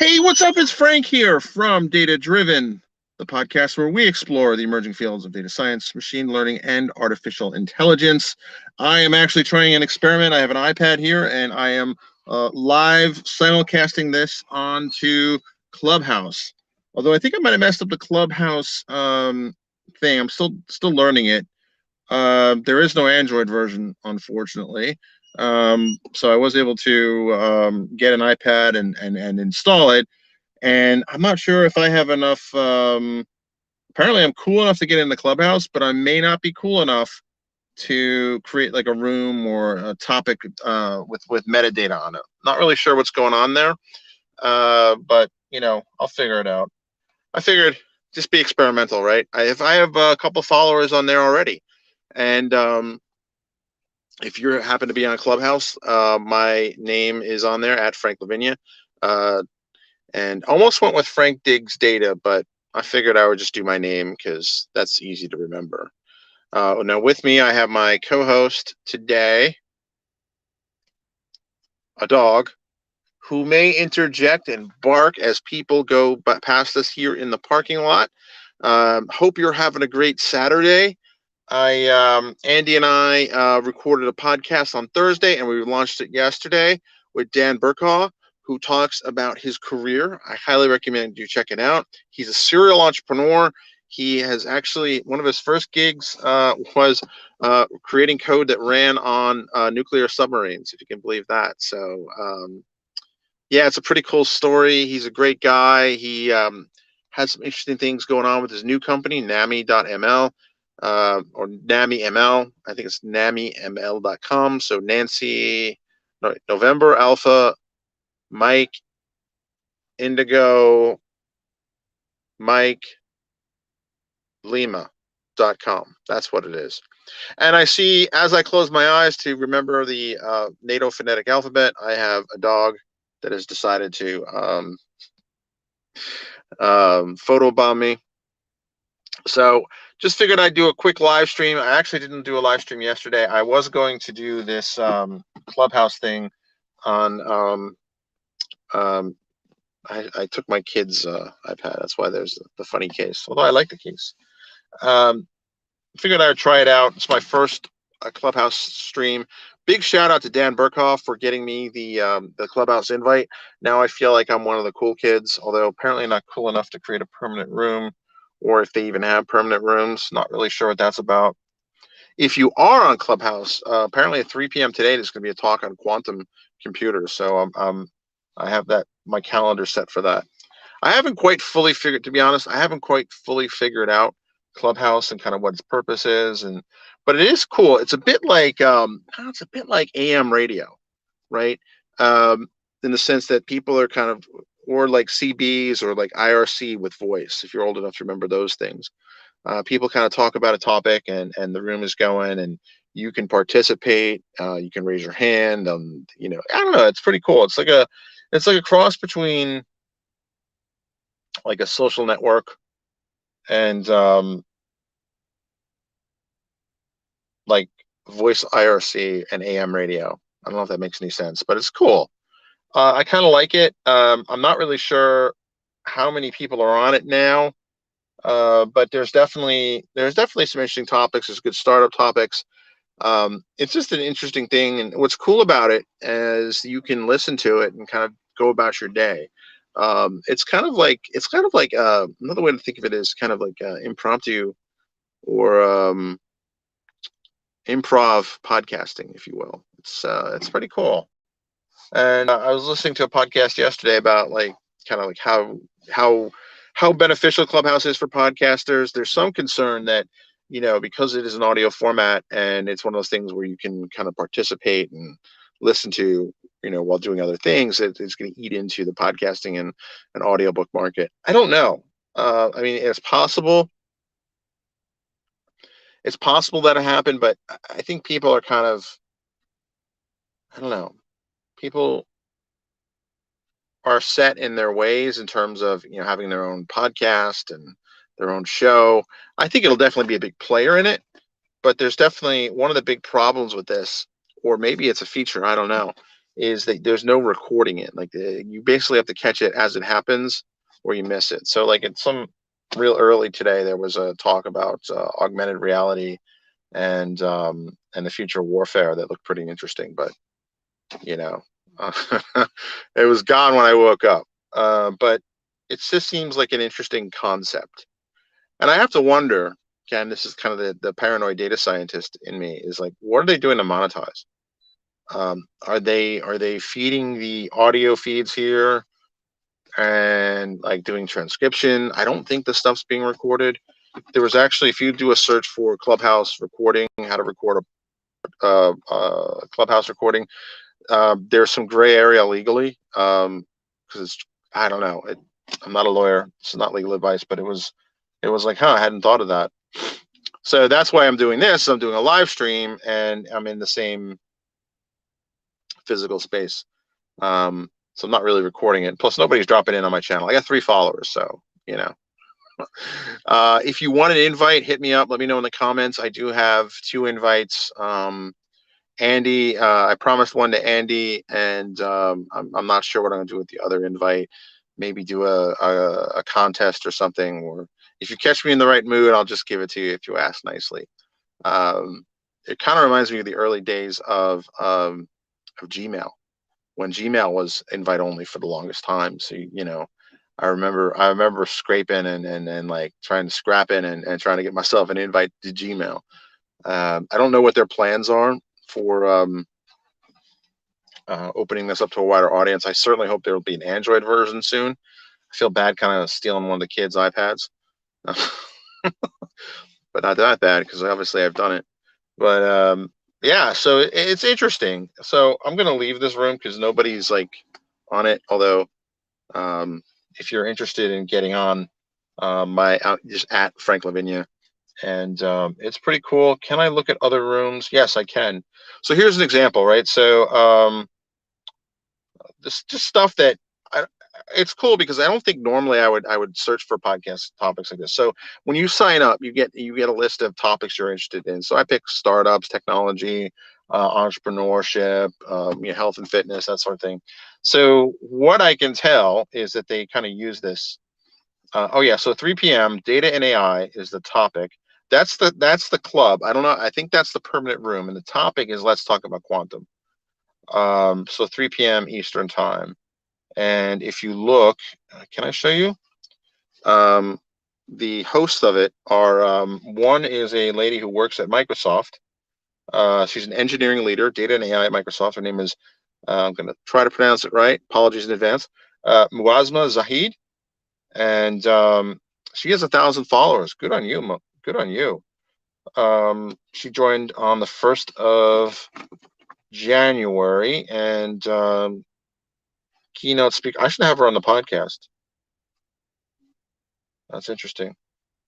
Hey, what's up? It's Frank here from Data Driven, the podcast where we explore the emerging fields of data science, machine learning, and artificial intelligence. I am actually trying an experiment. I have an iPad here, and I am live simulcasting this onto Clubhouse. Although I think I might have messed up the Clubhouse thing. I'm still learning it. There is no Android version, unfortunately. So I was able to get an iPad and install it. And I'm not sure if I have enough. Apparently, I'm cool enough to get in the Clubhouse, but I may not be cool enough to create like a room or a topic with metadata on it. Not really sure what's going on there, but I'll figure it out. I figured just be experimental, right? If I have a couple followers on there already, and if you happen to be on Clubhouse, my name is on there at Frank Lavinia, and almost went with Frank Diggs Data, but I figured I would just do my name because that's easy to remember. Now with me, I have my co-host today, a dog, who may interject and bark as people go past us here in the parking lot. Hope you're having a great Saturday. Andy and I recorded a podcast on Thursday, and we launched it yesterday with Dan Burkaw, who talks about his career. I highly recommend you check it out. He's a serial entrepreneur. He has actually, one of his first gigs was creating code that ran on nuclear submarines, if you can believe that. So, yeah, it's a pretty cool story. He's a great guy. He has some interesting things going on with his new company, NAMI.ml. Or NAMI.ml. I think it's NAMIML.com. So November Alpha Mike Indigo Mike Lima.com. That's what it is. And I see, as I close my eyes to remember the NATO phonetic alphabet, I have a dog that has decided to photobomb me. So just figured I'd do a quick live stream. I actually didn't do a live stream yesterday. I was going to do this Clubhouse thing on I took my kid's iPad. That's why there's the funny case, although I like the case. Figured I would try it out. It's my first Clubhouse stream. Big shout out to Dan Burkhoff for getting me the Clubhouse invite. Now I feel like I'm one of the cool kids, although apparently not cool enough to create a permanent room, or if they even have permanent rooms. Not really sure what that's about. If you are on Clubhouse, apparently at 3 p.m. today, there's going to be a talk on quantum computers. So I have my calendar set for that. I haven't quite fully figured, to be honest, I haven't quite fully figured out Clubhouse and kind of what its purpose is, but it is cool. It's a bit like AM radio, right? In the sense that people are kind of, or like CBs or like IRC with voice, if you're old enough to remember those things. People kind of talk about a topic, and the room is going, and you can participate. You can raise your hand. I don't know. It's pretty cool. It's like a cross between like a social network and like voice IRC and AM radio. I don't know if that makes any sense, but it's cool. I kind of like it. I'm not really sure how many people are on it now, but there's definitely some interesting topics. There's good startup topics. It's just an interesting thing, and what's cool about it is you can listen to it and kind of go about your day. It's kind of like another way to think of it is kind of like impromptu or improv podcasting, if you will. It's pretty cool. And I was listening to a podcast yesterday about like kind of like how beneficial Clubhouse is for podcasters. There's some concern that, because it is an audio format and it's one of those things where you can kind of participate and listen to, while doing other things, it's going to eat into the podcasting and an audiobook market. I don't know. I mean, it's possible. It's possible that it happened, but I think people are kind of, I don't know, people are set in their ways in terms of, having their own podcast and their own show. I think it'll definitely be a big player in it, but there's definitely one of the big problems with this, or maybe it's a feature, I don't know, is that there's no recording it. Like you basically have to catch it as it happens, or you miss it. So like in some real early today, there was a talk about augmented reality and the future of warfare that looked pretty interesting, but you know, it was gone when I woke up. But it just seems like an interesting concept, and I have to wonder. Again, this is kind of the paranoid data scientist in me. Is like, what are they doing to monetize? Are they feeding the audio feeds here and like doing transcription? I don't think the stuff's being recorded. There was actually, if you do a search for Clubhouse recording, how to record a Clubhouse recording, there's some gray area legally, because I don't know. I'm not a lawyer. This is not legal advice, but it was like, I hadn't thought of that. So that's why I'm doing this. I'm doing a live stream, and I'm in the same physical space. So I'm not really recording it. Plus, nobody's dropping in on my channel. I got 3 followers, so you know. If you want an invite, hit me up. Let me know in the comments. I do have 2 invites. Andy, I promised one to Andy, and I'm not sure what I'm gonna do with the other invite. Maybe do a contest or something, or if you catch me in the right mood, I'll just give it to you if you ask nicely. It kind of reminds me of the early days of Gmail, when Gmail was invite only for the longest time. So I remember scraping and like trying to scrap in and trying to get myself an invite to Gmail. I don't know what their plans are for opening this up to a wider audience. I certainly hope there will be an Android version soon. I feel bad kind of stealing one of the kids' iPads, but not that bad because obviously I've done it. But yeah, so it's interesting. So I'm gonna leave this room because nobody's like on it. Although if you're interested in getting on just at Frank Lavinia, and it's pretty cool. Can I look at other rooms? Yes, I can. So here's an example, right? So this just stuff that it's cool because I don't think normally I would search for podcast topics like this. So when you sign up, you get a list of topics you're interested in. So I pick startups, technology, entrepreneurship, health and fitness, that sort of thing. So what I can tell is that they kind of use this. Oh yeah, so 3 p.m. data and AI is the topic. That's the club. I don't know. I think that's the permanent room, and the topic is let's talk about quantum. So 3 p.m. Eastern time. And if you look, can I show you? The hosts of it are one is a lady who works at Microsoft. She's an engineering leader, data and AI at Microsoft. Her name is, I'm going to try to pronounce it right. Apologies in advance. Muazma Zahid. And she has 1,000 followers. Good on you. Good on you. She joined on the 1st of January, and keynote speaker. I should have her on the podcast. That's interesting.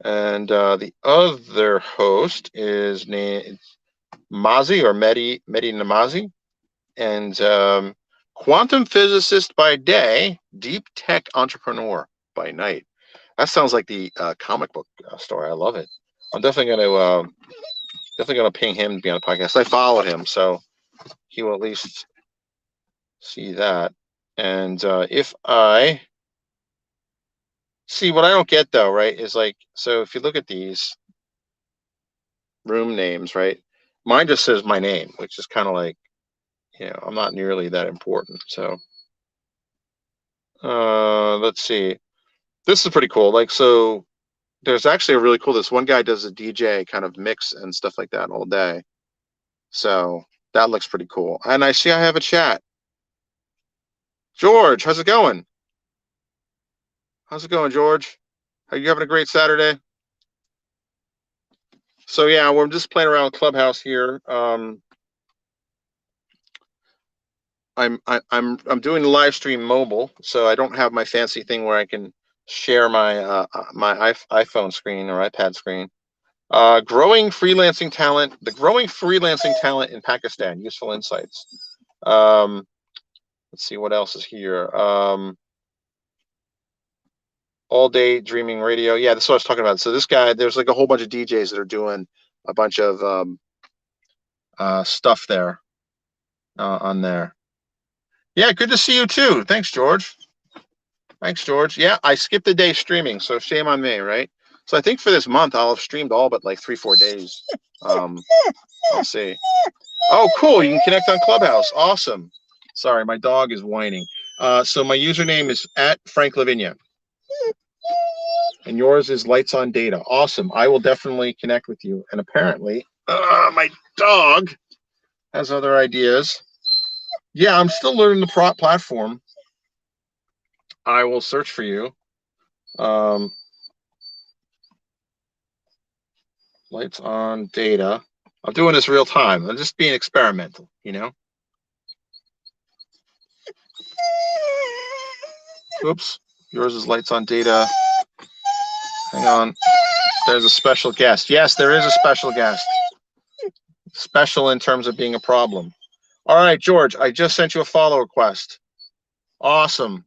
And the other host is named Mazi or Mehdi Namazi, and quantum physicist by day, deep tech entrepreneur by night. That sounds like the comic book story. I love it. I'm definitely gonna ping him to be on the podcast. I followed him, so he will at least see that. And if I see what I don't get though, right, is like, so if you look at these room names, right, mine just says my name, which is kind of like, I'm not nearly that important. So let's see. This is pretty cool. Like, so there's actually a really cool, this one guy does a DJ kind of mix and stuff like that all day. So that looks pretty cool. And I see I have a chat. George, how's it going? How's it going, George? Are you having a great Saturday? So yeah, we're just playing around with Clubhouse here. I'm doing the live stream mobile, so I don't have my fancy thing where I can share my iPhone screen or iPad screen. Growing freelancing talent, the growing freelancing talent in Pakistan, useful insights. Let's see what else is here. All day dreaming radio. Yeah, that's what I was talking about. So this guy, there's like a whole bunch of DJs that are doing a bunch of stuff there on there. Yeah, good to see you too. Thanks, George. Thanks, George. Yeah, I skipped a day streaming, so shame on me, right? So I think for this month I'll have streamed all but like 3, 4 days. Um, let's see. Oh, cool. You can connect on Clubhouse. Awesome. Sorry, my dog is whining. So my username is at Frank Lavinia, and yours is Lights on Data. Awesome. I will definitely connect with you. And apparently, my dog has other ideas. Yeah, I'm still learning the platform. I will search for you. Lights on Data. I'm doing this real time. I'm just being experimental, you know? Oops. Yours is Lights on Data. Hang on. There's a special guest. Yes, there is a special guest. Special in terms of being a problem. All right, George, I just sent you a follow request. Awesome.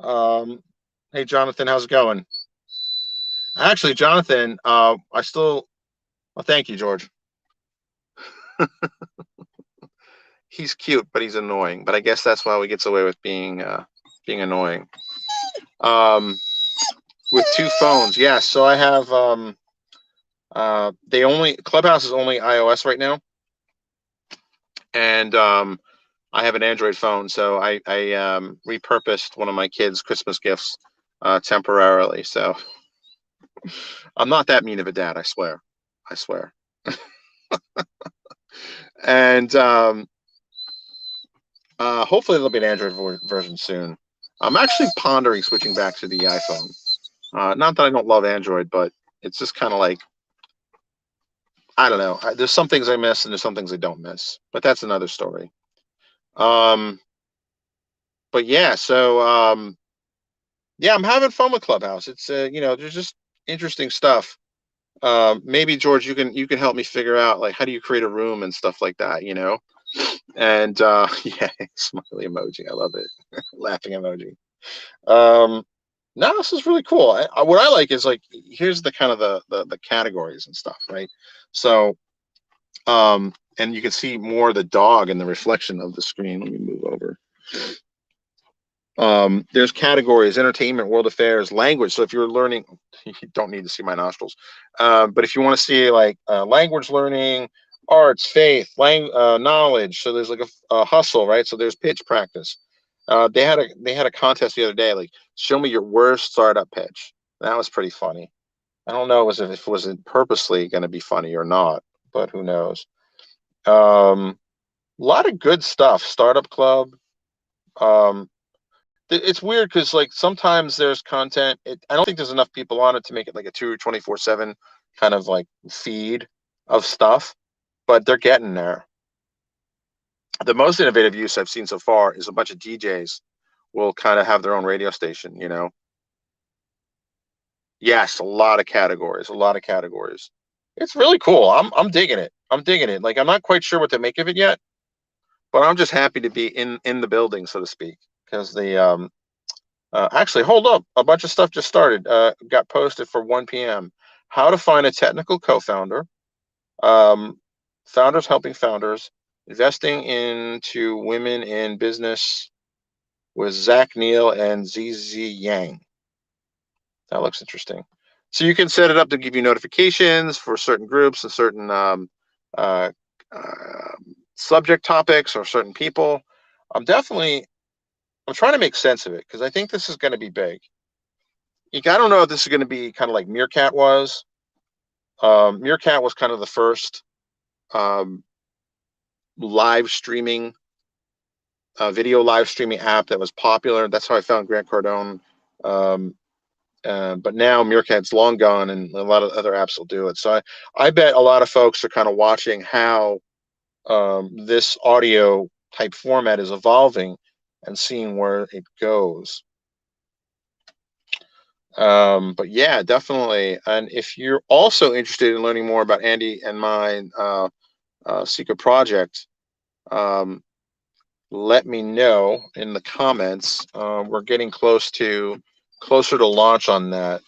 Hey, Jonathan, how's it going? Actually, Jonathan, well, thank you, George. He's cute, but he's annoying. But I guess that's why he gets away with being annoying. With 2 phones, yes. So I have Clubhouse is only iOS right now, and I have an Android phone, so I repurposed one of my kids' Christmas gifts temporarily. So I'm not that mean of a dad, I swear. I swear. And hopefully there'll be an Android version soon. I'm actually pondering switching back to the iPhone. Not that I don't love Android, but it's just kind of like, I don't know. There's some things I miss and there's some things I don't miss, but that's another story. But yeah, so yeah, I'm having fun with Clubhouse. It's there's just interesting stuff. Maybe George, you can help me figure out like how do you create a room and stuff like that, And yeah, smiley emoji, I love it, laughing emoji. No, this is really cool. What I like is like here's the kind of the categories and stuff, right? So and you can see more of the dog in the reflection of the screen. Let me move over. There's categories: entertainment, world affairs, language. So if you're learning, you don't need to see my nostrils. But if you want to see like language learning, arts, faith, knowledge. So there's like a hustle, right? So there's pitch practice. They had a contest the other day, like show me your worst startup pitch. That was pretty funny. I don't know if it was purposely going to be funny or not, but who knows? A lot of good stuff. Startup Club. Um, it's weird because like sometimes there's content. I don't think there's enough people on it to make it like a 24/7 kind of like feed of stuff, but they're getting there. The most innovative use I've seen so far is a bunch of DJs will kind of have their own radio station. Yes, a lot of categories, a lot of categories. It's really cool. I'm digging it. I'm digging it. Like I'm not quite sure what to make of it yet, but I'm just happy to be in the building, so to speak, because the actually, hold up. A bunch of stuff just started. Got posted for 1 p.m. How to find a technical co-founder. Um, founders helping founders. Investing into women in business with Zach Neal and ZZ Yang. That looks interesting. So you can set it up to give you notifications for certain groups and certain uh, uh, subject topics or certain people. I'm trying to make sense of it because I think this is going to be big. I don't know if this is going to be kind of like Meerkat was. Meerkat was kind of the first um, live streaming, video live streaming app that was popular. That's how I found Grant Cardone. Um, but now Meerkat's long gone, and a lot of other apps will do it. So I bet a lot of folks are kind of watching how this audio type format is evolving and seeing where it goes. But yeah, definitely. And if you're also interested in learning more about Andy and my secret project, um, let me know in the comments. We're getting closer to launch on that,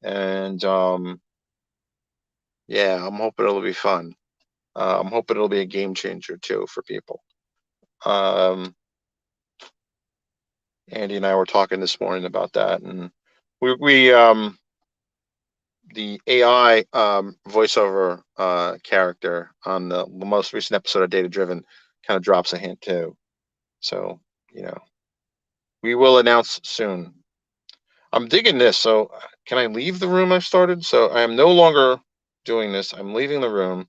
and yeah, I'm hoping it'll be fun. I'm hoping it'll be a game changer too for people. Um, Andy and I were talking this morning about that, and we the AI voiceover character on the most recent episode of Data Driven kind of drops a hint too. So, we will announce soon. I'm digging this. So, can I leave the room I've started? So, I am no longer doing this. I'm leaving the room.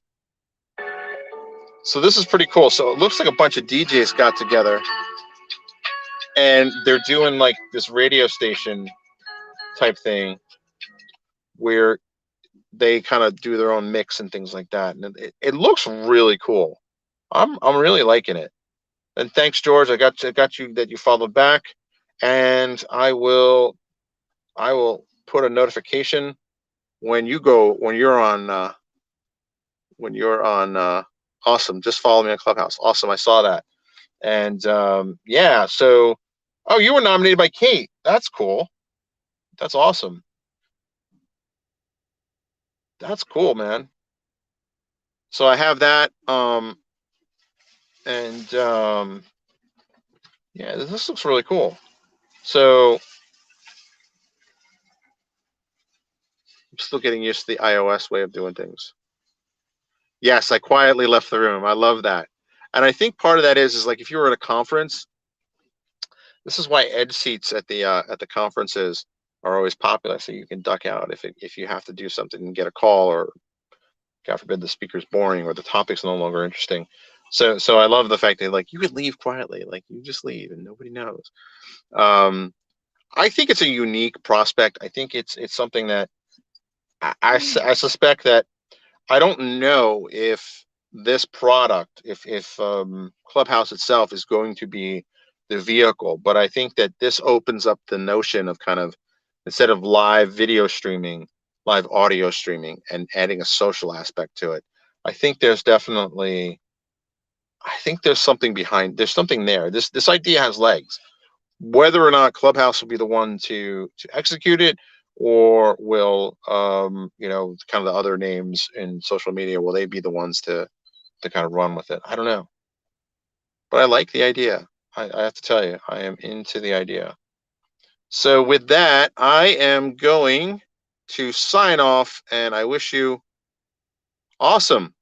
So, this is pretty cool. So, it looks like a bunch of DJs got together and they're doing like this radio station type thing where they kind of do their own mix and things like that. And it looks really cool. I'm really liking it. And thanks, George. I got you that you followed back, and I will put a notification when you're on. Awesome. Just follow me on Clubhouse. Awesome. I saw that. And yeah. So, oh, you were nominated by Kate. That's cool. That's awesome. That's cool, man. So I have that. And yeah, this looks really cool. So I'm still getting used to the iOS way of doing things. Yes, I quietly left the room. I love that. And I think part of that is like if you were at a conference, this is why edge seats at the conferences are always popular. So you can duck out if you have to do something and get a call, or God forbid the speaker's boring or the topic's no longer interesting. So I love the fact that like you could leave quietly, like you just leave and nobody knows. I think it's a unique prospect. I think it's something that I suspect that I don't know if this product, if Clubhouse itself is going to be the vehicle, but I think that this opens up the notion of kind of instead of live video streaming, live audio streaming, and adding a social aspect to it. I think there's definitely, I think there's something behind. There's something there. This idea has legs. Whether or not Clubhouse will be the one to execute it, or will kind of the other names in social media, will they be the ones to kind of run with it? I don't know, but I like the idea. I have to tell you, I am into the idea. So with that, I am going to sign off, and I wish you awesome.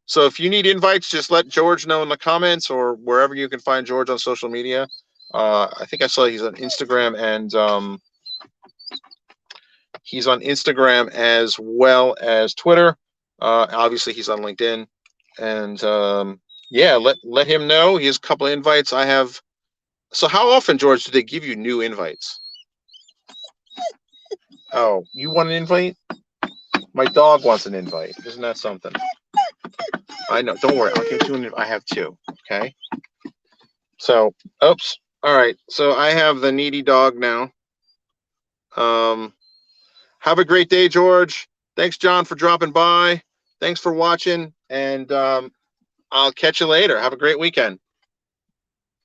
So if you need invites, just let George know in the comments or wherever you can find George on social media. I think I saw he's on Instagram, and he's on Instagram as well as Twitter. Obviously, he's on LinkedIn, and yeah, let him know. He has a couple of invites. I have. So how often, George, do they give you new invites? Oh, you want an invite? My dog wants an invite. Isn't that something? I know. Don't worry. I'll get you an. I have two. Okay. So, oops. All right. So I have the needy dog now. Have a great day, George. Thanks, John, for dropping by. Thanks for watching, and I'll catch you later. Have a great weekend.